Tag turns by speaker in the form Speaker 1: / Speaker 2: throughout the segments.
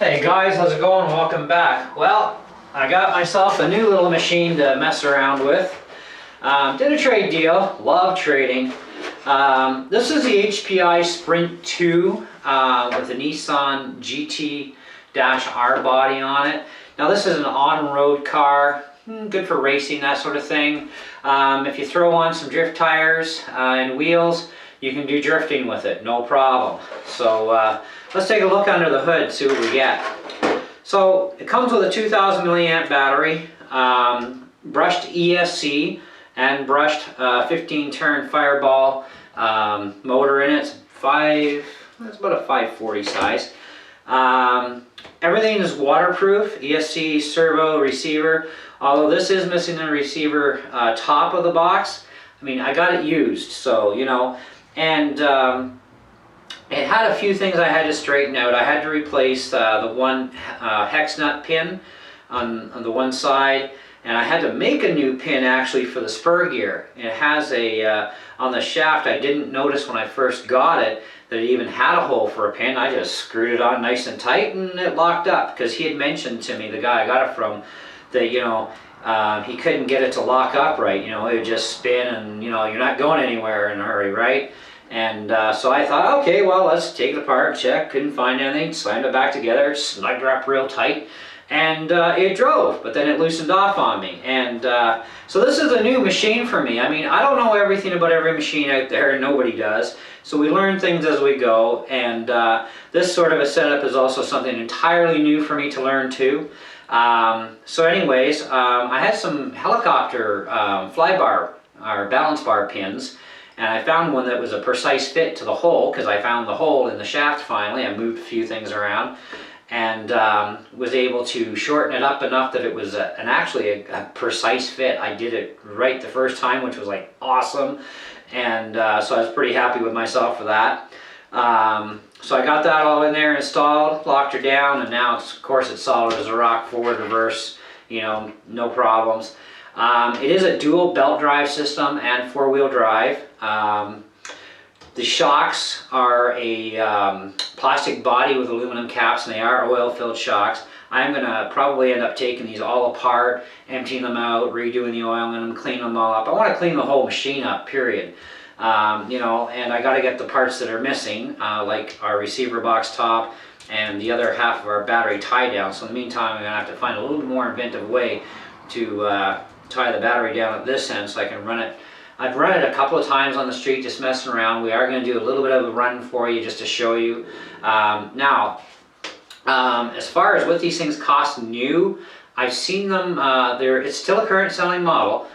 Speaker 1: Hey guys, how's it going? Welcome back. Well, I got myself a new little machine to mess around with. Did a trade deal, love trading. This is the HPI Sprint 2 with a Nissan GT-R body on it. Now this is an on-road car, good for racing, that sort of thing. If you throw on some drift tires and wheels, you can do drifting with it, no problem. So let's take a look under the hood, see what we get. So it comes with a 2000 milliamp battery, brushed ESC, and brushed 15 turn Fireball motor in it. It's about a 540 size. Everything is waterproof, ESC, servo, receiver. Although this is missing the receiver top of the box. I mean, I got it used, so you know. And it had a few things I had to straighten out. I had to replace the one hex nut pin on the one side, and I had to make a new pin actually for the spur gear. It has a, on the shaft, I didn't notice when I first got it that it even had a hole for a pin. I just screwed it on nice and tight and it locked up, because he had mentioned to me, the guy I got it from, that you know, he couldn't get it to lock up right. You know, it would just spin and you know, you're not going anywhere in a hurry, right? And so I thought, okay, well, let's take it apart, check, couldn't find anything, slammed it back together, snugged her up real tight, and it drove, but then it loosened off on me. And so this is a new machine for me. I mean, I don't know everything about every machine out there, and nobody does, so we learn things as we go, and this sort of a setup is also something entirely new for me to learn too. So anyways, I had some helicopter fly bar, or balance bar pins, and I found one that was a precise fit to the hole, because I found the hole in the shaft finally. I moved a few things around and was able to shorten it up enough that it was actually a precise fit. I did it right the first time, which was like awesome, and so I was pretty happy with myself for that. So I got that all in there installed, locked her down, and now of course it's solid as a rock, forward, reverse, you know, no problems. It is a dual belt drive system and four-wheel drive. The shocks are a plastic body with aluminum caps, and they are oil-filled shocks. I'm going to probably end up taking these all apart, emptying them out, redoing the oil, and cleaning them all up. I want to clean the whole machine up, period. You know, and I got to get the parts that are missing, like our receiver box top and the other half of our battery tie down. So in the meantime, I'm going to have to find a little more inventive way to tie the battery down at this end so I can run it. I've run it a couple of times on the street just messing around. We are going to do a little bit of a run for you just to show you. Now, as far as what these things cost new, I've seen them, it's still a current selling model.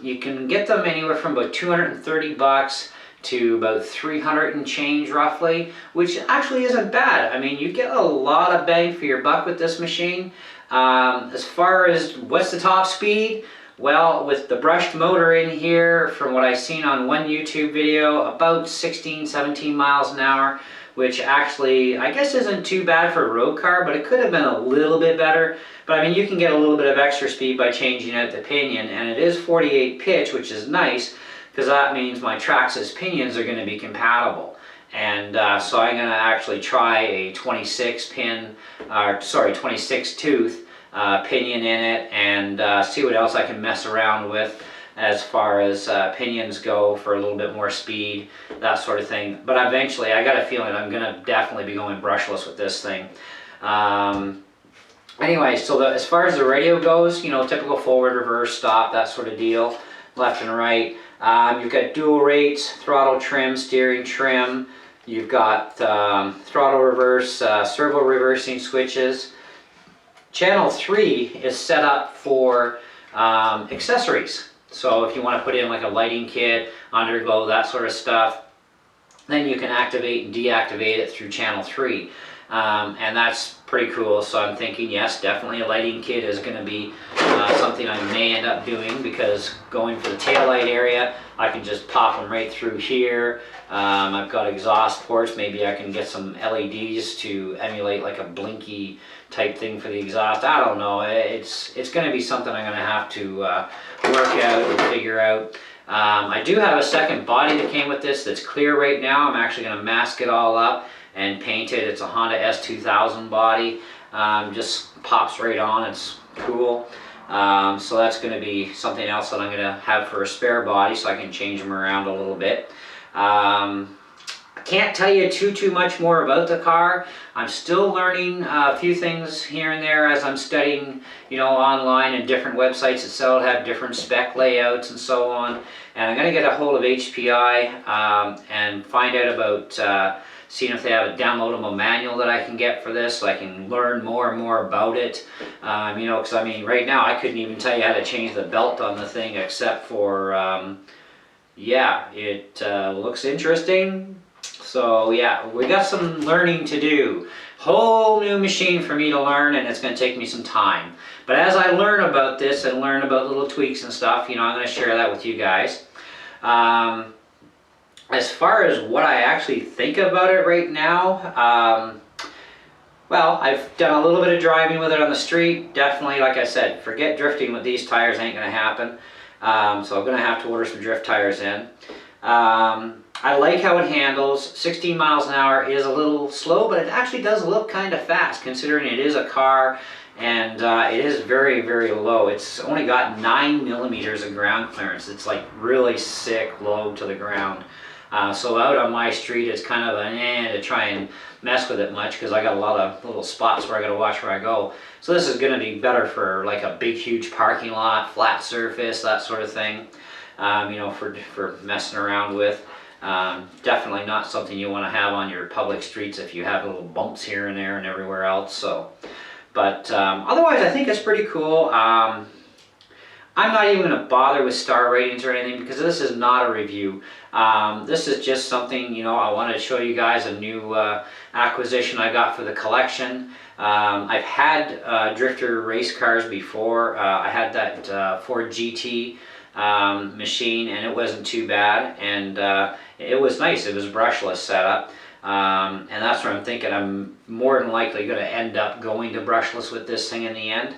Speaker 1: You can get them anywhere from about 230 bucks to about 300 and change roughly, which actually isn't bad. I mean, you get a lot of bang for your buck with this machine. As far as what's the top speed, well, with the brushed motor in here, from what I've seen on one YouTube video, about 16, 17 miles an hour, which actually I guess isn't too bad for a road car, but it could have been a little bit better. But I mean, you can get a little bit of extra speed by changing out the pinion, and it is 48 pitch, which is nice, because that means my Traxxas pinions are going to be compatible. And so I'm going to actually try a 26 tooth pinion in it, and see what else I can mess around with as far as pinions go for a little bit more speed, that sort of thing. But eventually, I got a feeling I'm going to definitely be going brushless with this thing. Anyway, so as far as the radio goes, you know, typical forward, reverse, stop, that sort of deal, left and right. You've got dual rates, throttle trim, steering trim. You've got throttle reverse, servo reversing switches. Channel 3 is set up for accessories. So if you want to put in like a lighting kit, underglow, that sort of stuff, then you can activate and deactivate it through channel 3. And that's pretty cool. So I'm thinking, yes, definitely a lighting kit is going to be something I may end up doing, because going for the taillight area, I can just pop them right through here. I've got exhaust ports. Maybe I can get some LEDs to emulate like a blinky type thing for the exhaust. I don't know. It's going to be something I'm going to have to work out and figure out. I do have a second body that came with this that's clear right now. I'm actually going to mask it all up and painted. It's a Honda S2000 body. Just pops right on. It's cool. So that's going to be something else that I'm going to have for a spare body, so I can change them around a little bit. I can't tell you too much more about the car. I'm still learning a few things here and there as I'm studying, online, and different websites that sell have different spec layouts and so on. And I'm going to get a hold of HPI and find out about seeing if they have a downloadable manual that I can get for this, so I can learn more and more about it. Because right now I couldn't even tell you how to change the belt on the thing, except for, it looks interesting. So yeah, we got some learning to do. Whole new machine for me to learn, and it's going to take me some time. But as I learn about this and learn about little tweaks and stuff, I'm going to share that with you guys. As far as what I actually think about it right now, well, I've done a little bit of driving with it on the street. Definitely, like I said, forget drifting with these tires, ain't going to happen. So I'm going to have to order some drift tires in. I like how it handles. 16 miles an hour is a little slow, but it actually does look kind of fast considering it is a car, and it is very, very low. It's only got 9 millimeters of ground clearance. It's like really sick low to the ground. So out on my street, it's kind of to try and mess with it much, because I got a lot of little spots where I got to watch where I go. So this is going to be better for like a big, huge parking lot, flat surface, that sort of thing. For messing around with. Definitely not something you want to have on your public streets if you have little bumps here and there and everywhere else. So, but otherwise, I think it's pretty cool. I'm not even going to bother with star ratings or anything, because this is not a review. This is just something, I wanted to show you guys a new acquisition I got for the collection. I've had drifter race cars before. I had that Ford GT machine, and it wasn't too bad, and it was nice. It was brushless setup, and that's what I'm thinking. I'm more than likely going to end up going to brushless with this thing in the end,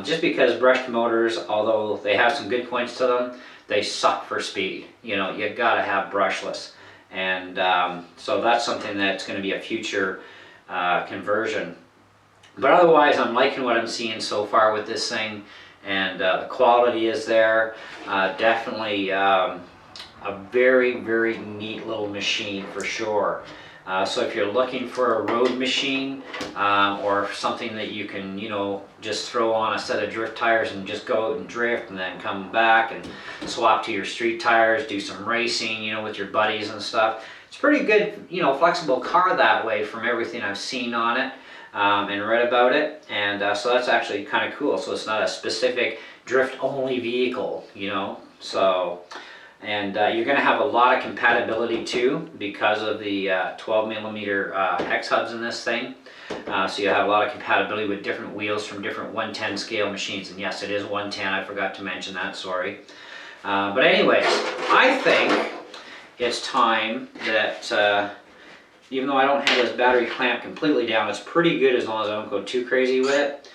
Speaker 1: just because brushed motors, although they have some good points to them, they suck for speed. You gotta have brushless, and so that's something that's going to be a future conversion. But otherwise, I'm liking what I'm seeing so far with this thing. And the quality is there. Definitely a very, very neat little machine for sure. So if you're looking for a road machine, or something that you can, just throw on a set of drift tires and just go out and drift, and then come back and swap to your street tires, do some racing, with your buddies and stuff. It's a pretty good, flexible car that way, from everything I've seen on it. And read about it, and so that's actually kind of cool. So it's not a specific drift-only vehicle, So, and you're going to have a lot of compatibility too, because of the 12 millimeter hex hubs in this thing. So you have a lot of compatibility with different wheels from different 110 scale machines. And yes, it is 110. I forgot to mention that. Sorry. But anyways, I think it's time that. Even though I don't have this battery clamp completely down, it's pretty good as long as I don't go too crazy with it.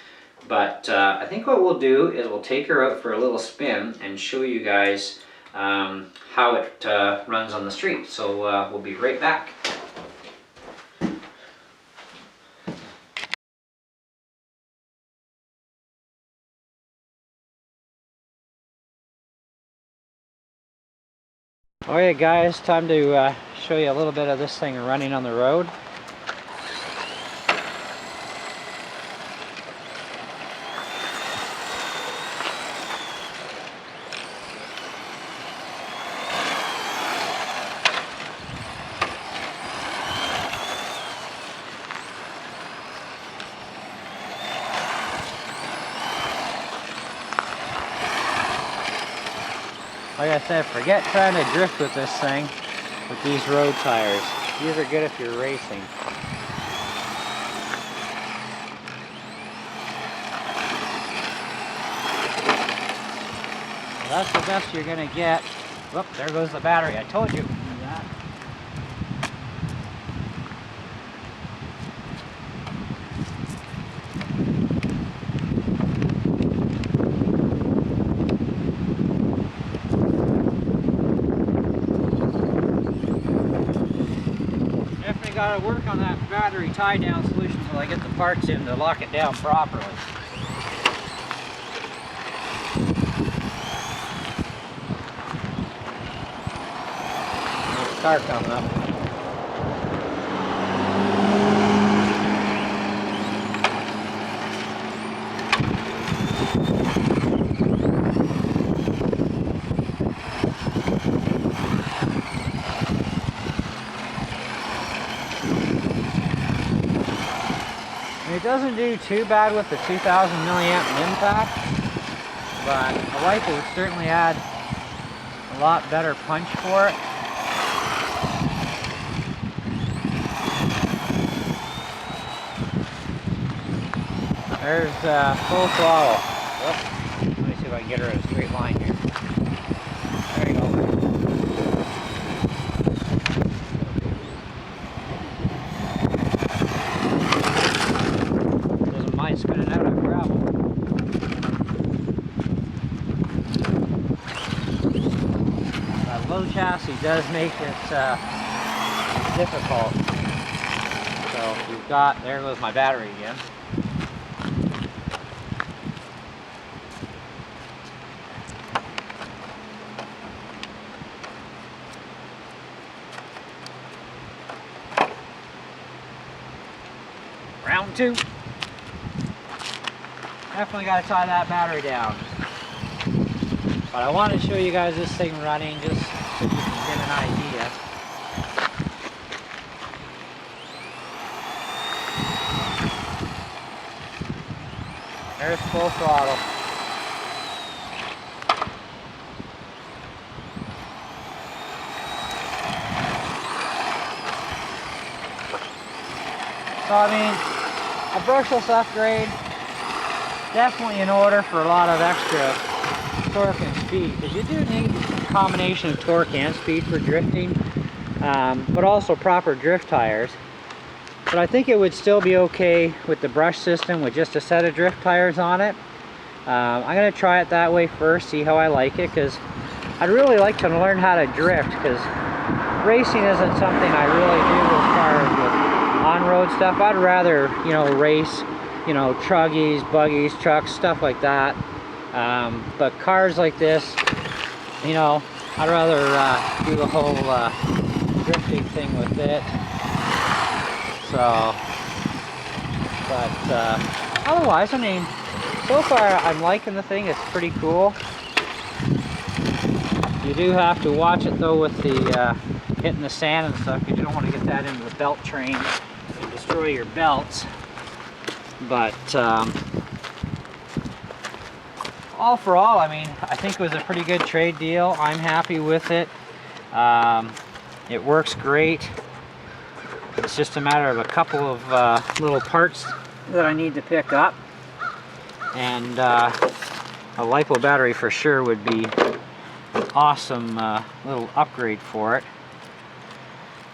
Speaker 1: But I think what we'll do is we'll take her out for a little spin and show you guys how it runs on the street. So we'll be right back. Alright guys, time to show you a little bit of this thing running on the road. Like I said, forget trying to drift with this thing with these road tires. These are good if you're racing. That's the best you're going to get. Whoop, there goes the battery. I told you. gotta work on that battery tie down solution until I get the parts in to lock it down properly. There's a car coming up. It doesn't do too bad with the 2000 milliamp impact, but a LiPo would certainly add a lot better punch for it. There's full throttle. Whoops. Let me see if I can get her in a straight line here. There you go. Spinning out of gravel. That low chassis does make it difficult. So we've got, there goes my battery again. Round two. Definitely got to tie that battery down. But I want to show you guys this thing running just so you can get an idea. There's full throttle. So I mean, a brushless upgrade, definitely in order for a lot of extra torque and speed, because you do need a combination of torque and speed for drifting, but also proper drift tires. But I think it would still be okay with the brush system with just a set of drift tires on it. I'm going to try it that way first, see how I like it, because I'd really like to learn how to drift, because racing isn't something I really do as far as with on-road stuff. I'd rather, you know, race, you know, truggies, buggies, trucks, stuff like that. But cars like this, you know, I'd rather do the whole drifting thing with it. So, but otherwise, I mean, so far I'm liking the thing. It's pretty cool. You do have to watch it though with the hitting the sand and stuff, because you don't want to get that into the belt train and destroy your belts. But all for all, I mean, I think it was a pretty good trade deal. I'm happy with it. It works great. It's just a matter of a couple of little parts that I need to pick up. And a LiPo battery for sure would be an awesome little upgrade for it.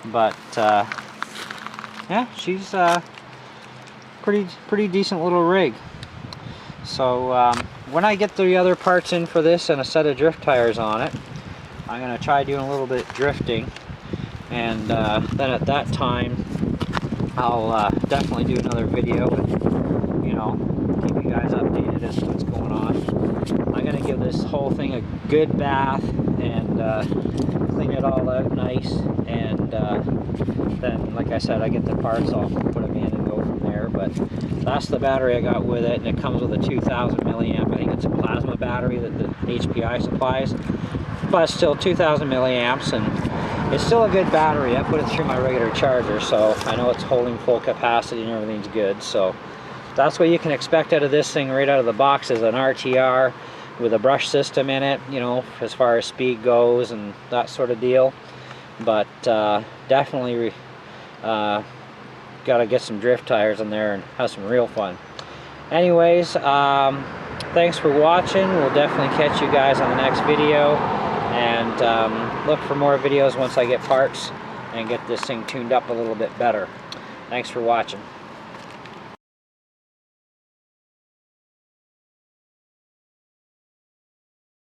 Speaker 1: But yeah, she's pretty decent little rig. So when I get the other parts in for this and a set of drift tires on it, I'm going to try doing a little bit drifting, and then at that time I'll definitely do another video and, you know, keep you guys updated as to what's going on. I'm going to give this whole thing a good bath and clean it all out nice, and then, like I said, I get the parts, I'll put them in and go from there. But that's the battery I got with it, and it comes with a 2000 milliamp. I think it's a plasma battery that the HPI supplies, but it's still 2000 milliamps, and it's still a good battery. I put it through my regular charger, so I know it's holding full capacity and everything's good. So that's what you can expect out of this thing right out of the box, is an RTR with a brush system in it, you know, as far as speed goes and that sort of deal. But definitely got to get some drift tires in there and have some real fun. Anyways, thanks for watching. We'll definitely catch you guys on the next video, and look for more videos once I get parts and get this thing tuned up a little bit better. Thanks for watching.